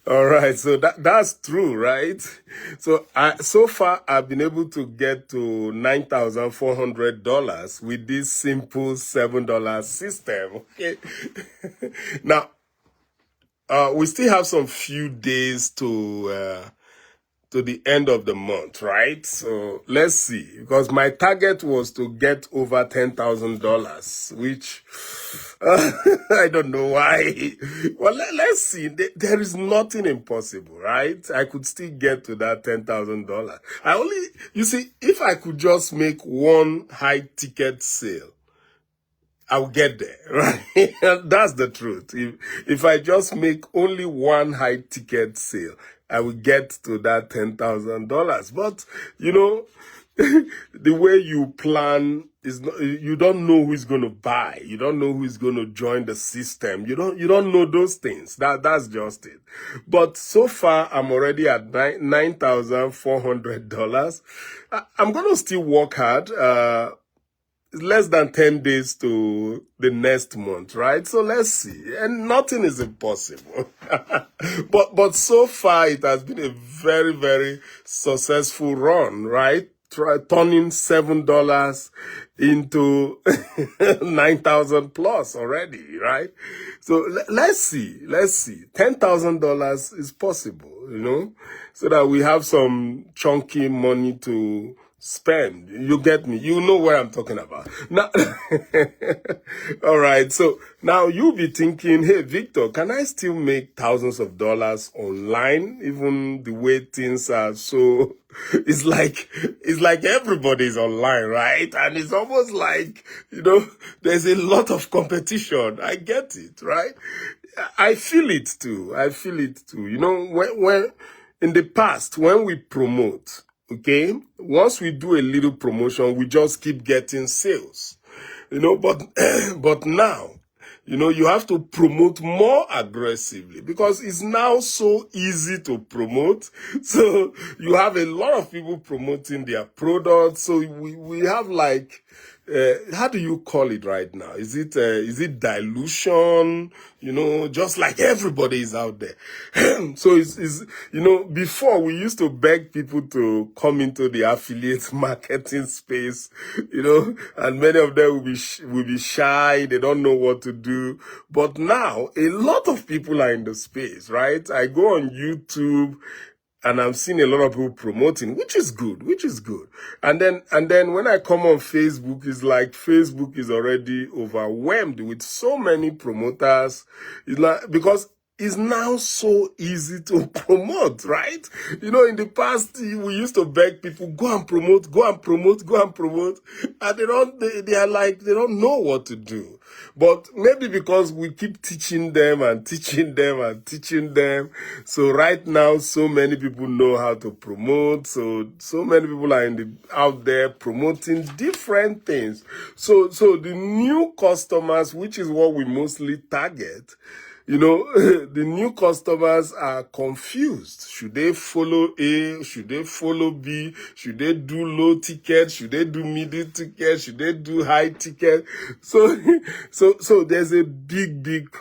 All right, so that's true, right? So far I've been able to get to $9,400 with this simple $7 system. Okay. Now, we still have some few days to the end of the month, right? So let's see, because my target was to get over $10,000, which I don't know why. Well, let's see. There is nothing impossible, right? I could still get to that $10,000. You see, if I could just make one high ticket sale, I'll get there, right? That's the truth. If I just make only one high ticket sale, I will get to that $10,000. But the way you plan is not, you don't know who's going to buy. You don't know who's going to join the system. You don't know those things. That's just it. But so far, I'm already at $9,400. I'm going to still work hard. Less than 10 days to the next month, right? So let's see. And nothing is impossible. But so far it has been a very, very successful run, right? Turning $7 into 9,000 plus already, right? So let's see. $10,000 is possible, so that we have some chunky money to spend. You get me? You know what I'm talking about. Now, all right. So now you'll be thinking, hey, Victor, can I still make thousands of dollars online? Even the way things are so, it's like everybody's online, right? And it's almost like, there's a lot of competition. I get it, right? I feel it too. When in the past, when we promote, okay, once we do a little promotion, we just keep getting sales, but, but now, you have to promote more aggressively because it's now so easy to promote. So you have a lot of people promoting their products. So we have like, how do you call it right now? Is it dilution? Just like everybody is out there. So it's before we used to beg people to come into the affiliate marketing space, and many of them will be shy. They don't know what to do. But now a lot of people are in the space, right? I go on YouTube, and I'm seeing a lot of people promoting, which is good. And then when I come on Facebook, it's like Facebook is already overwhelmed with so many promoters. It's like, because it's now so easy to promote, right? In the past, we used to beg people, go and promote. And they are like, they don't know what to do. But maybe because we keep teaching them. So right now, so many people know how to promote. So many people are out there promoting different things. So the new customers, which is what we mostly target, the new customers are confused. Should they follow A? Should they follow B? Should they do low ticket? Should they do middle ticket? Should they do high ticket? So there's a big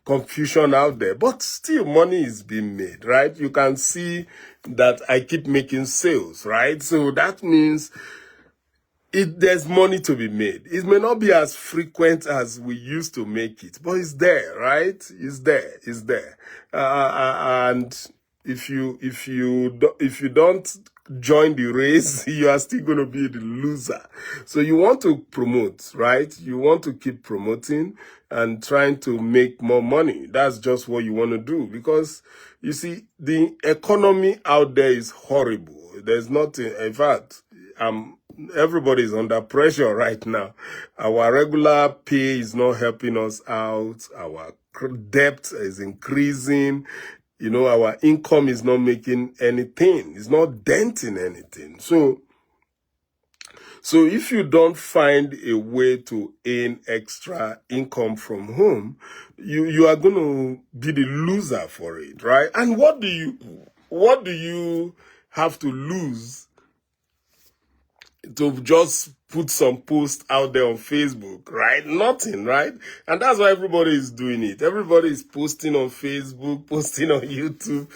confusion out there, but still money is being made, right? You can see that I keep making sales, right? So that means there's money to be made. It may not be as frequent as we used to make it, but it's there, right? It's there. And if you don't join the race, you are still going to be the loser. So you want to promote, right? You want to keep promoting and trying to make more money. That's just what you want to do, because you see, the economy out there is horrible. There's nothing, in fact, everybody is under pressure right now. Our regular pay is not helping us out. Our debt is increasing. Our income is not making anything. It's not denting anything. So if you don't find a way to earn extra income from home, you are going to be the loser for it, right? And what do you have to lose to just put some post out there on Facebook, right? Nothing, right? And that's why everybody is doing it. Everybody is posting on Facebook, posting on YouTube,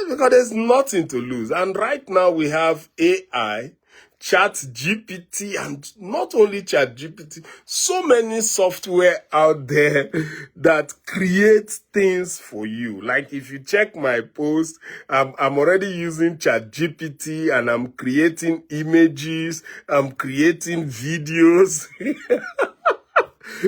because there's nothing to lose. And right now we have AI, ChatGPT, and not only ChatGPT, so many software out there that create things for you. Like if you check my post, I'm already using ChatGPT and I'm creating images, I'm creating videos.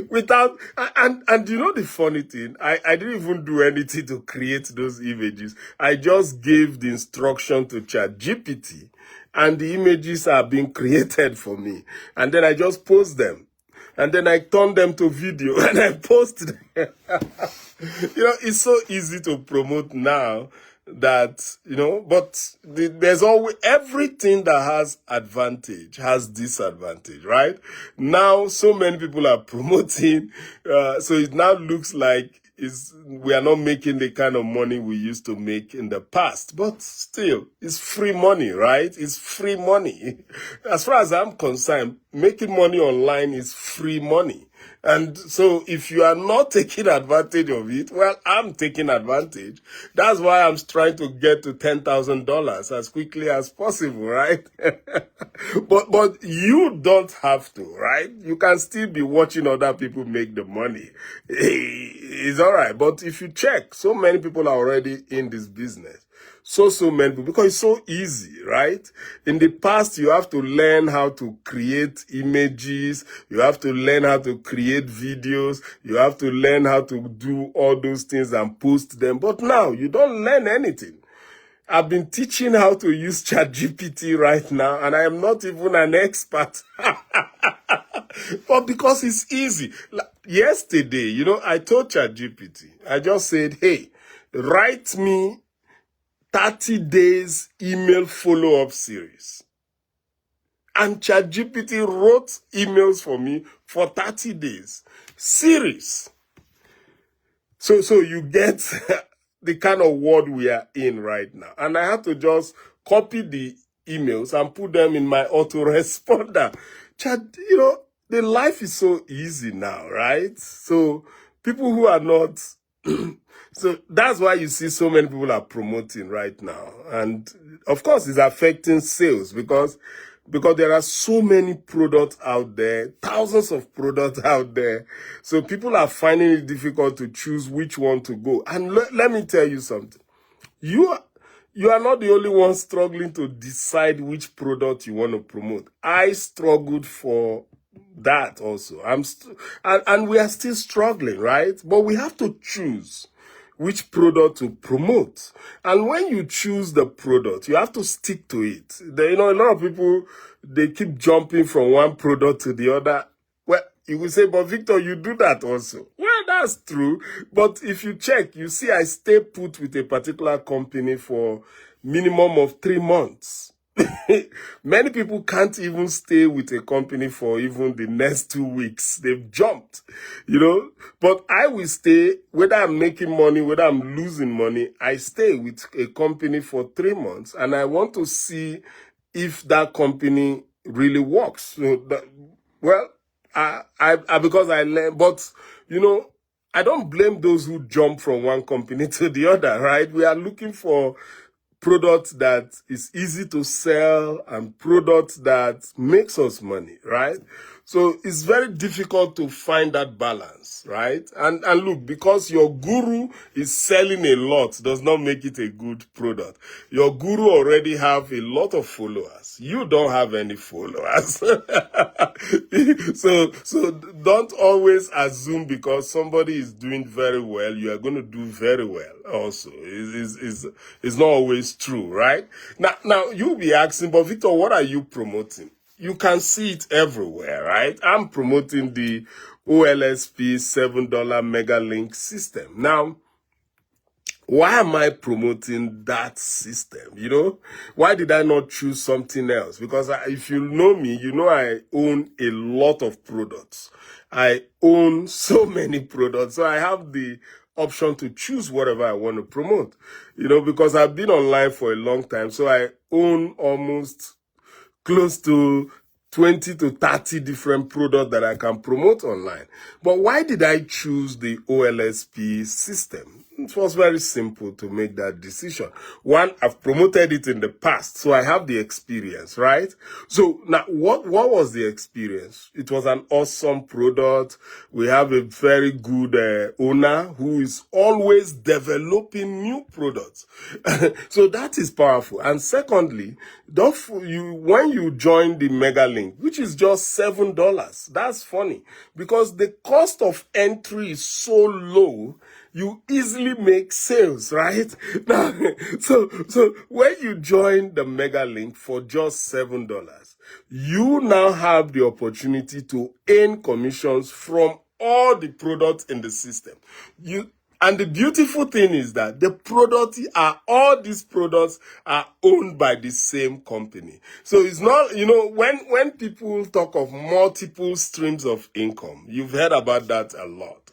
Without, and you know the funny thing, I didn't even do anything to create those images. I just gave the instruction to ChatGPT and the images are being created for me. And then I just post them. And then I turn them to video and I post them. You know, it's so easy to promote now that, you know, but there's always, everything that has advantage has disadvantage, right? Now, so many people are promoting, so it now looks like we are not making the kind of money we used to make in the past, but still, it's free money, right? It's free money. As far as I'm concerned, making money online is free money. And so if you are not taking advantage of it, well, I'm taking advantage. That's why I'm trying to get to $10,000 as quickly as possible, right? But you don't have to, right? You can still be watching other people make the money. It's all right. But if you check, so many people are already in this business. So many people, because it's so easy, right? In the past, you have to learn how to create images. You have to learn how to create videos. You have to learn how to do all those things and post them. But now, you don't learn anything. I've been teaching how to use ChatGPT right now, and I am not even an expert. But because it's easy. Like yesterday, you know, I told ChatGPT, I just said, hey, write me 30 days email follow-up series. And ChatGPT wrote emails for me for 30 days. Series. So you get the kind of world we are in right now. And I have to just copy the emails and put them in my autoresponder. You know, the life is so easy now, right? So people who are not... So that's why you see so many people are promoting right now. And of course, it's affecting sales because there are so many products out there, thousands of products out there. So people are finding it difficult to choose which one to go. And let me tell you something. You are not the only one struggling to decide which product you want to promote. I struggled for that also. And we are still struggling, right? But we have to choose which product to promote. And when you choose the product, you have to stick to it. You know, a lot of people, they keep jumping from one product to the other. Well, you will say, but Victor, you do that also. Well, that's true. But if you check, you see I stay put with a particular company for minimum of 3 months. Many people can't even stay with a company for even the next 2 weeks. They've jumped, you know. But I will stay, whether I'm making money, whether I'm losing money, I stay with a company for 3 months. And I want to see if that company really works. So well, because I learn, but, you know, I don't blame those who jump from one company to the other, right? We are looking for product that is easy to sell and product that makes us money, right? So it's very difficult to find that balance, right? And look, because your guru is selling a lot does not make it a good product. Your guru already have a lot of followers. You don't have any followers. So don't always assume because somebody is doing very well, you are going to do very well also. It's not always true, right? Now you'll be asking, but Victor, what are you promoting? You can see it everywhere, right? I'm promoting the OLSP $7 MegaLink system. Now, why am I promoting that system? You know, why did I not choose something else? Because if you know me, you know I own a lot of products. I own so many products. So I have the option to choose whatever I want to promote. You know, because I've been online for a long time. So I own almost close to 20 to 30 different products that I can promote online. But why did I choose the OLSP system? It was very simple to make that decision. One, I've promoted it in the past, so I have the experience, right? So now, what was the experience? It was an awesome product. We have a very good owner who is always developing new products. So that is powerful. And secondly, when you join the MegaLink, which is just $7, that's funny because the cost of entry is so low, you easily make sales, right? Now, so when you join the MegaLink for just $7, you now have the opportunity to earn commissions from all the products in the system. And the beautiful thing is that all these products are owned by the same company. So it's not, when people talk of multiple streams of income, you've heard about that a lot.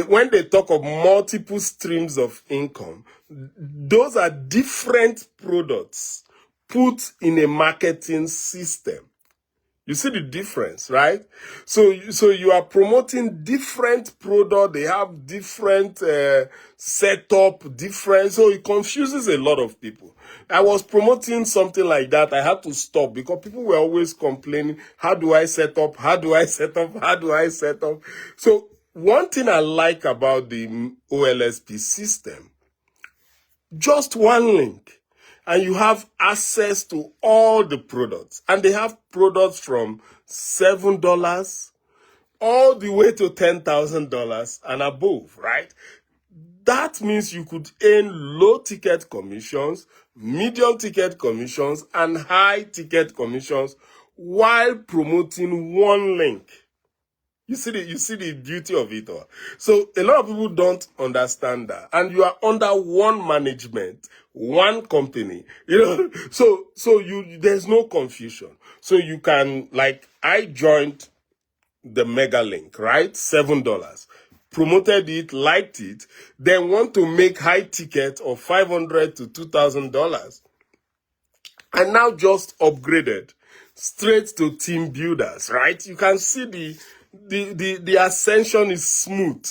When they talk of multiple streams of income, those are different products put in a marketing system. You see the difference, right? So you are promoting different products. They have different setup, so it confuses a lot of people. I was promoting something like that. I had to stop because people were always complaining, how do I set up? How do I set up? How do I set up? So one thing I like about the OLSP system, just one link, and you have access to all the products. And they have products from $7 all the way to $10,000 and above, right? That means you could earn low ticket commissions, medium ticket commissions, and high ticket commissions while promoting one link. You see the beauty of it all. So a lot of people don't understand that. And you are under one management, one company, so there's no confusion. So you can, like, I joined the MegaLink, right? $7. Promoted it, liked it, then want to make high ticket of $500 to $2,000. And now just upgraded straight to team builders, right? You can see the ascension is smooth.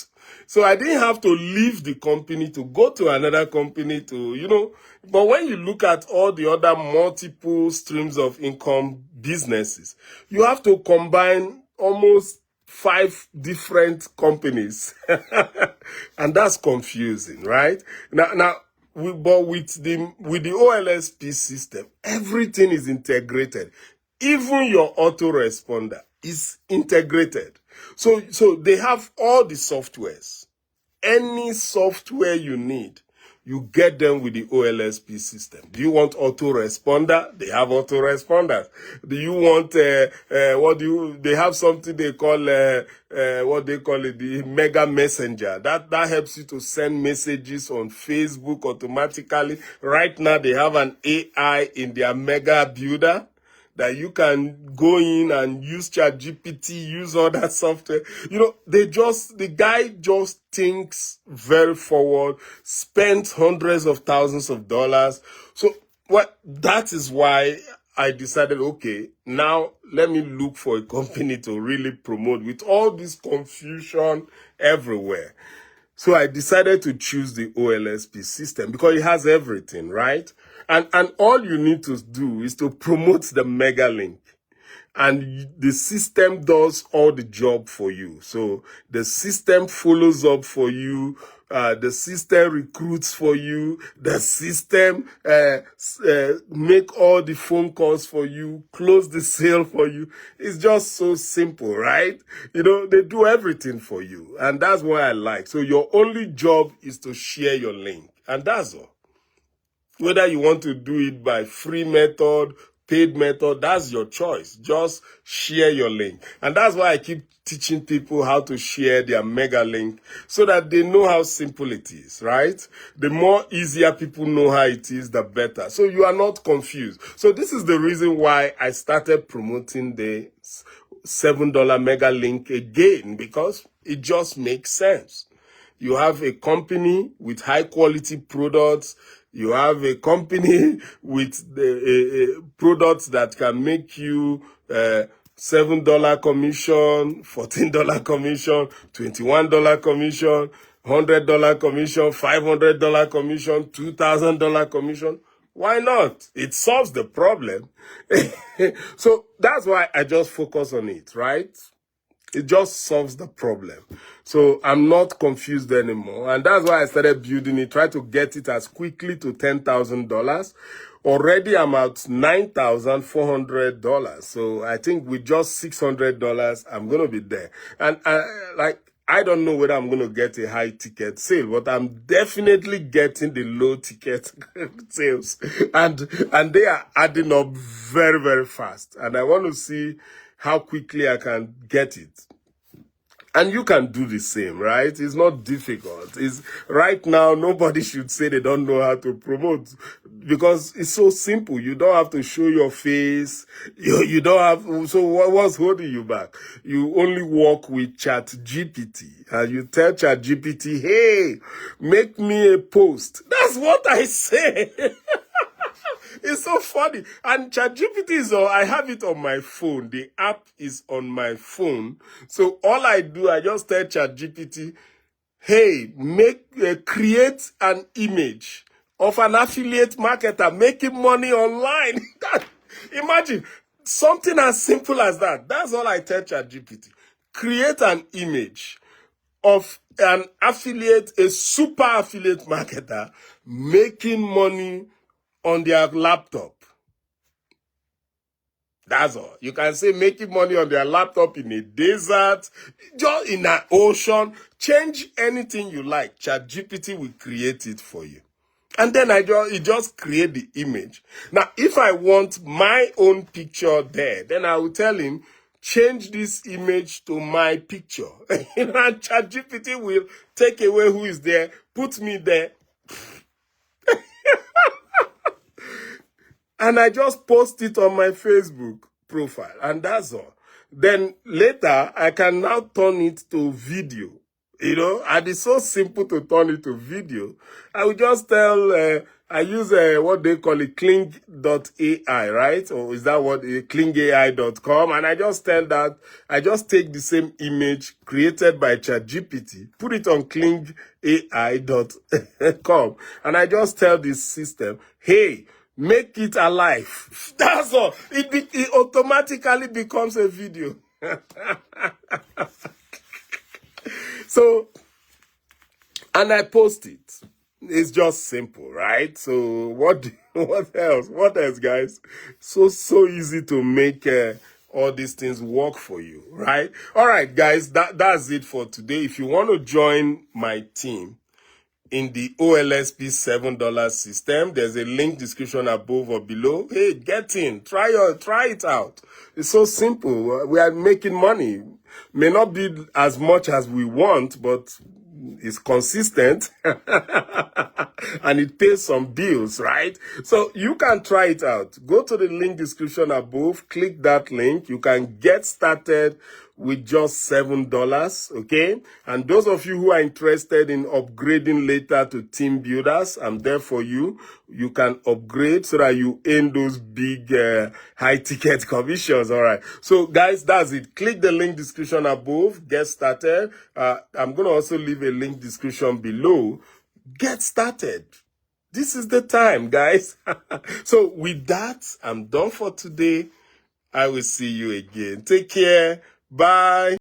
So I didn't have to leave the company to go to another company but when you look at all the other multiple streams of income businesses, you have to combine almost 5 different companies. And that's confusing, right? But with the OLSP system, everything is integrated. Even your autoresponder is integrated. So they have all the softwares. Any software you need, you get them with the OLSP system. Do you want autoresponder? They have autoresponders. Do you want, they have something they call, the Mega Messenger. That helps you to send messages on Facebook automatically. Right now, they have an AI in their Mega Builder that you can go in and use ChatGPT, use all that software. The guy just thinks very forward, spends hundreds of thousands of dollars. So that is why I decided, okay, now let me look for a company to really promote with all this confusion everywhere. So I decided to choose the OLSP system because it has everything, right? And all you need to do is to promote the MegaLink. And the system does all the job for you. So the system follows up for you. The system recruits for you. The system make all the phone calls for you, close the sale for you. It's just so simple, right? They do everything for you. And that's what I like. So your only job is to share your link. And that's all. Whether you want to do it by free method, paid method, that's your choice. Just share your link. And that's why I keep teaching people how to share their MegaLink so that they know how simple it is, right? The more easier people know how it is, the better. So you are not confused. So this is the reason why I started promoting the $7 MegaLink again, because it just makes sense. You have a company with high quality products. You have a company with the products that can make you $7 commission, $14 commission, $21 commission, $100 commission, $500 commission, $2,000 commission. Why not? It solves the problem. So that's why I just focus on it, right? It just solves the problem. So I'm not confused anymore. And that's why I started building it, try to get it as quickly to $10,000. Already I'm at $9,400. So I think with just $600, I'm going to be there. And I don't know whether I'm going to get a high ticket sale, but I'm definitely getting the low ticket sales. And they are adding up very, very fast. And I want to see how quickly I can get it. And you can do the same, right? It's not difficult. It's right now, nobody should say they don't know how to promote because it's so simple. You don't have to show your face. You don't have, so what's holding you back? You only work with ChatGPT and you tell ChatGPT, hey, make me a post. That's what I say. It's so funny. And ChatGPT is I have it on my phone. The app is on my phone. So all I do, I just tell ChatGPT, hey, create an image of an affiliate marketer making money online. Imagine something as simple as that. That's all I tell ChatGPT. Create an image of an affiliate, a super affiliate marketer making money on their laptop. That's all. You can say making money on their laptop in a desert, just in an ocean. Change anything you like. ChatGPT will create it for you. And then it just create the image. Now, if I want my own picture there, then I will tell him, change this image to my picture. And ChatGPT will take away who is there, put me there. And I just post it on my Facebook profile. And that's all. Then later, I can now turn it to video. You know, and it's so simple to turn it to video. I will just tell, I use what they call it, Kling.ai, right? Or is that what, klingai.com? And I just tell that, I just take the same image created by ChatGPT, put it on klingai.com. And I just tell this system, hey, make it alive. That's all. It automatically becomes a video. So, and I post it. It's just simple, right? So what else? What else, guys? So easy to make all these things work for you, right? All right, guys, that's it for today. If you want to join my team in the OLSP $7 system, there's a link description above or below. Hey, get in, try it out. It's so simple. We are making money. May not be as much as we want, but it's consistent and it pays some bills, right? So you can try it out. Go to the link description above, click that link. You can get started with just $7, okay? And those of you who are interested in upgrading later to team builders, I'm there for you. You can upgrade so that you earn those big high ticket commissions, all right? So guys, that's it. Click the link description above, get started. I'm going to also leave a link description below. Get started. This is the time, guys. So with that, I'm done for today. I will see you again. Take care. Bye.